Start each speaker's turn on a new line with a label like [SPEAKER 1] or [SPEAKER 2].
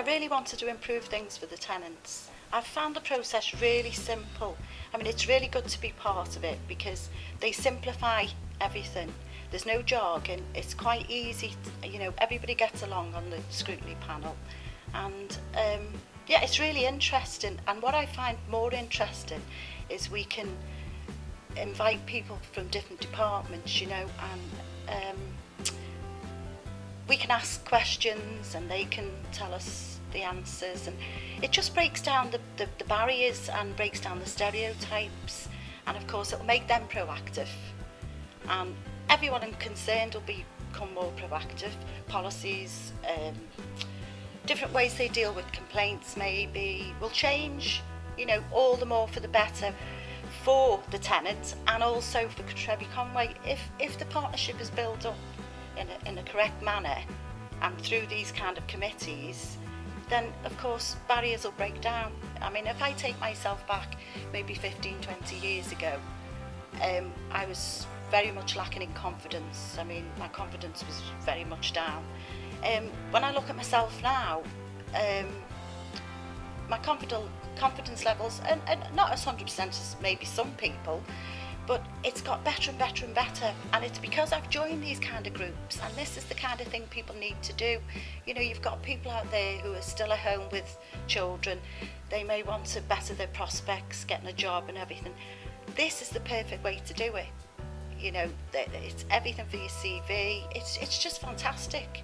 [SPEAKER 1] I really wanted to improve things for the tenants. I've found the process really simple. I mean, it's really good to be part of it because they simplify everything. There's no jargon, it's quite easy, everybody gets along on the scrutiny panel. And yeah, it's really interesting. And what I find more interesting is we can invite people from different departments, and we can ask questions and they can tell us the answers, and it just breaks down the barriers and breaks down the stereotypes, and of course it'll make them proactive, and everyone concerned will become more proactive. Policies, different ways they deal with complaints maybe will change, all the more for the better for the tenant and also for Cartrefi Conwy. If the partnership is built up in a correct manner and through these kind of committees, then of course barriers will break down. I mean, if I take myself back maybe 15-20 years ago, I was very much lacking in confidence. I mean, my confidence was very much down. When I look at myself now, my confidence levels, and not as 100% as maybe some people, but it's got better and better and better, and it's because I've joined these kind of groups, and this is the kind of thing people need to do. You've got people out there who are still at home with children. They may want to better their prospects, getting a job and everything. This is the perfect way to do it. It's everything for your CV. It's just fantastic.